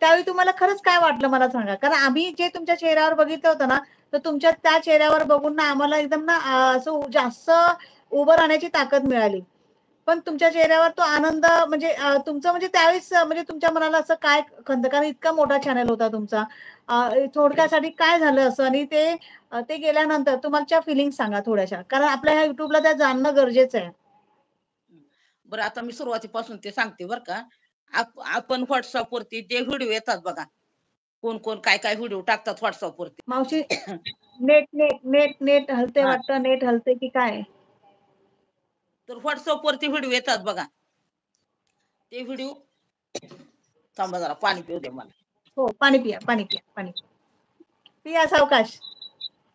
त्यावेळी तुम्हाला खरंच काय वाटलं मला सांगा? कारण आम्ही जे तुमच्या चेहऱ्यावर बघितलं होतं ना, तर तुमच्या त्या चेहऱ्यावर बघून ना आम्हाला एकदम ना असं जास्त उभं राहण्याची ताकद मिळाली. पण तुमच्या चेहऱ्यावर तो आनंद म्हणजे तुमचं म्हणजे त्यावेळेस म्हणजे तुमच्या मनाला असं काय खंत कारण इतका मोठा चॅनल होता तुमचा. थोडक्यासाठी काय झालं असं आणि ते गेल्यानंतर तुमच्या फीलिंग्ज सांगा थोड्याशा. कारण आपल्या ह्या YouTubeला त्या जाणणं गरजेचं आहे. बरं आता मी सुरुवातीपासून ते सांगते बरं का. आपण WhatsAppवरती जे व्हिडिओ येतात बघा. कोण काय व्हिडिओ टाकतात WhatsAppवरती. मावशी नेट हलते हां. वाटतं. नेट हलते की काय? तर WhatsAppवरती व्हिडिओ येतात बघा. ते व्हिडिओ थांबा जरा पाणी पिऊ दे मला. हो, पाणी पिया, पाणी पिया, पाणी. पिया सावकाश.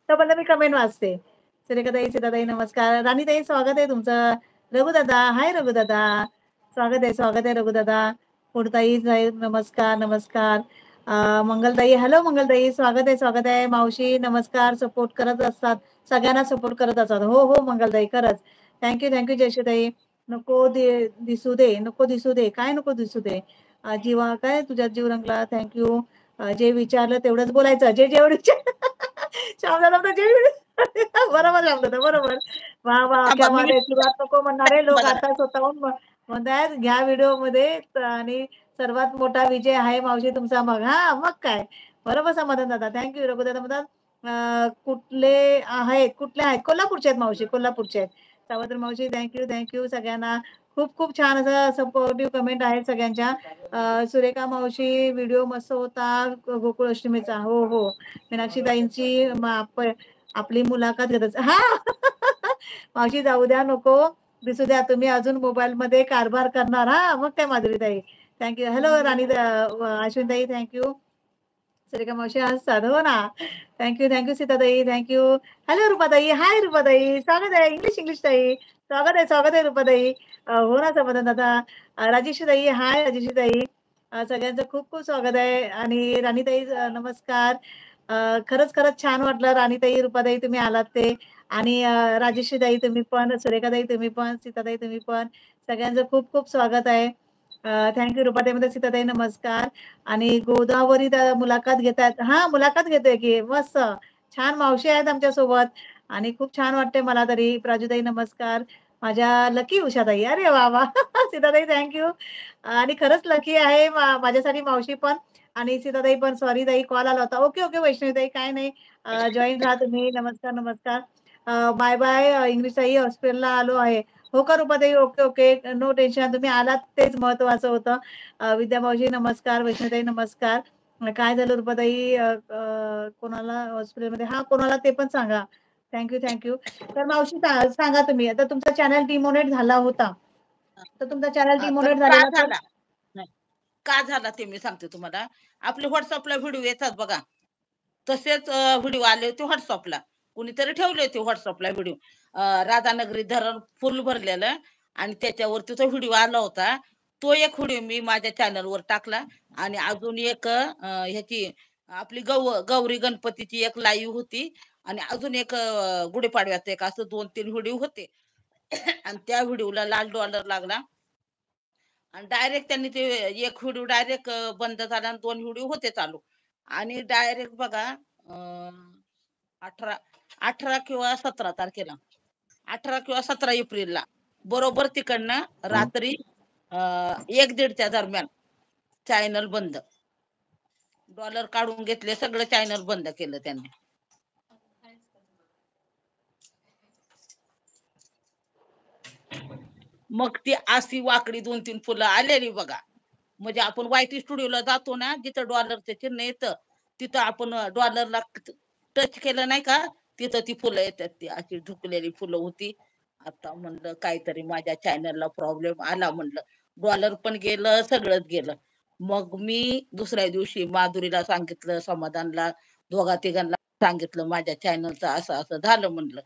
तोपर्यंत मी कमेंट वाचते. सुरेखाताई, सीताताई नमस्कार. राणीताई स्वागत आहे तुमचं. रघुदादा, हाय रघुदादा. स्वागत आहे रघुदादा. पुढताई साहेब नमस्कार, नमस्कार. मंगलताई, हॅलो मंगलताई, स्वागत आहे. मावशी नमस्कार. सपोर्ट करत असतात. सगळ्यांना सपोर्ट करत असतात. हो, हो मंगलताई खरंच. थँक यू जयश्रीताई. दिसू दे, नको दिसू दे. काय नको दिसू दे? जीवा काय तुझ्यात जीव रंगला. थँक जे विचारलं तेवढंच बोलायचं. जेवढं श्यामदादा तर जे बरोबर श्यामदादा बरोबर. वाह! वाह! थांबा क्या मी बात है. सुरुवात नको म्हणणारे थांबा लोक जरा. आता स्वतःहून म्हणतायत घ्या व्हिडिओमध्ये आणि सर्वात मोठा विजय आहे मावशी तुमचा मग. हां, मग काय. बरोबर समाधान दादा. थँक रघुदादा म्हणतात कुठले आहेत? कोल्हापूरचे आहेत मावशी, कोल्हापूरचे आहेत. सावत्र मावशी थँक सगळ्यांना. खूप छान असं सपोर्टिव्ह कमेंट आहेत सगळ्यांच्या. सुरेखा मावशी व्हिडिओ मस्त होता गोकुळ अष्टमीचा. हो, हो. मीनाक्षीताईंची आपली मुलाखत घेतच हां. मावशी जाऊ द्या नको दिसू द्या तुम्ही अजून मोबाईलमध्ये कारभार करणार हां. मग काय माधुरीताई. हॅलो अश्विनताई सुरेखा मावशी हसतात. हो ना. थँक सीताताई. हॅलो रुपाताई. हाय रुपाताई. स्वागत आहे. इंग्लिश ताई. स्वागत आहे रुपाताई. हो ना समाधान दादा. राजेश्रीताई. हाय राजेश्रीताई. सगळ्यांचं खूप स्वागत आहे आणि राणीताई नमस्कार. खरंच छान वाटलं राणीताई, रुपाताई तुम्ही आलात ते आणि राजेश्रीताई तुम्ही पण, सुरेखाताई तुम्ही पण, सीताताई तुम्ही पण. सगळ्यांचं खूप स्वागत आहे. रुपाताई म्हणतात सीताताई नमस्कार आणि गोदावरी मुलाखत घेतायत. हां, मुलाखत घेतोय की मस्त. छान मावशी आहेत आमच्या सोबत आणि खूप छान वाटते मला तरी. प्राजूताई नमस्कार. माझ्या लकी उषाताई. अरे वाह! वाह! सीताताई आणि खरंच लकी आहे माझ्यासाठी मावशी पण आणि सीताताई पण. सॉरी ताई कॉल आला होता. ओके वैष्णवीताई काय नाही. जॉइन राहा तुम्ही. नमस्कार. बाय इंग्लिश ताई हॉस्पिटलला आलो आहे. हो का रुपाताई? ओके. No tension. तुम्ही आलात तेच महत्वाचं होतं. विद्या मावशी नमस्कार. वैष्णवीताई नमस्कार. काय झालं रुपाताई कोणाला हॉस्पिटलमध्ये हां, कोणाला ते पण सांगा. थँक तर मावशी सांगा तुम्ही. आता तुमचा चॅनल डिमोनेट झाला होता. तर तुमचा चॅनल तर डिमोनेट का झालेला तर झाला? नाही. का झाला ते मी सांगते तुम्हाला. आपले WhatsAppला व्हिडिओ येतात बघा. तसेच व्हिडिओ आले होते WhatsAppला. कुणीतरी ठेवले होते WhatsAppला व्हिडिओ. राधानगरी धरण फुल भरलेलं आणि त्याच्यावरती तो व्हिडिओ आला होता. तो एक व्हिडिओ मी माझ्या चॅनलवर टाकला आणि अजून एक ह्याची आपली गौरी गणपतीची एक लाईव्ह होती आणि अजून एक गुढीपाडव्याचा एक असं 2-3 व्हिडिओ होते. आणि त्या व्हिडिओला लाल डॉलर लागला आणि डायरेक्ट त्यांनी ते एक व्हिडिओ डायरेक्ट बंद झाला आणि 2 व्हिडिओ होते चालू आणि डायरेक्ट बघा 18 किंवा 17 तारखेला 18 किंवा 17 एप्रिलला बरोबर तिकडनं रात्री 1-1:30च्या दरम्यान चॅनल बंद. डॉलर काढून घेतले, सगळं चॅनल बंद केलं त्यांनी. मग ती अशी वाकडी 2-3 फुलं आलेली बघा. म्हणजे आपण वायटी स्टुडिओला जातो ना, जिथं डॉलरचं चिन्ह येतं तिथं आपण डॉलरला टच केलं नाही का, तिथं ती फुलं येतात. ती अशी झुकलेली फुलं होती. आता म्हणलं काहीतरी माझ्या चॅनलला प्रॉब्लेम आला म्हणलं. डॉलर पण गेलं, सगळंच गेलं. मग मी दुसऱ्या दिवशी माधुरीला सांगितलं, समाधानला, दोघा-तिघांना सांगितलं माझ्या चॅनलचं असं झालं म्हणलं.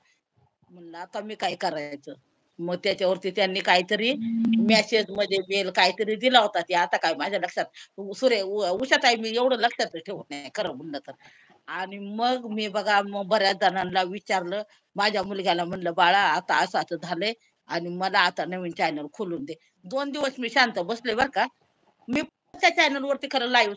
म्हणलं आता मी काय करायचं? मग त्याच्यावरती त्यांनी काहीतरी मेसेज मध्ये मेल काहीतरी दिला होता. ते आता काय माझ्या लक्षात उषाताई मी एवढं लक्षात ठेवत नाही खरं म्हणलं तर. आणि मग मी बघा मग बऱ्याच जणांना विचारलं. माझ्या मुलग्याला म्हणलं बाळा आता असं झालंय आणि मला आता नवीन चॅनल खोलून दे. 2 दिवस मी शांत बसले बरं का. मी त्या चॅनल वरती खरं लाईव्ह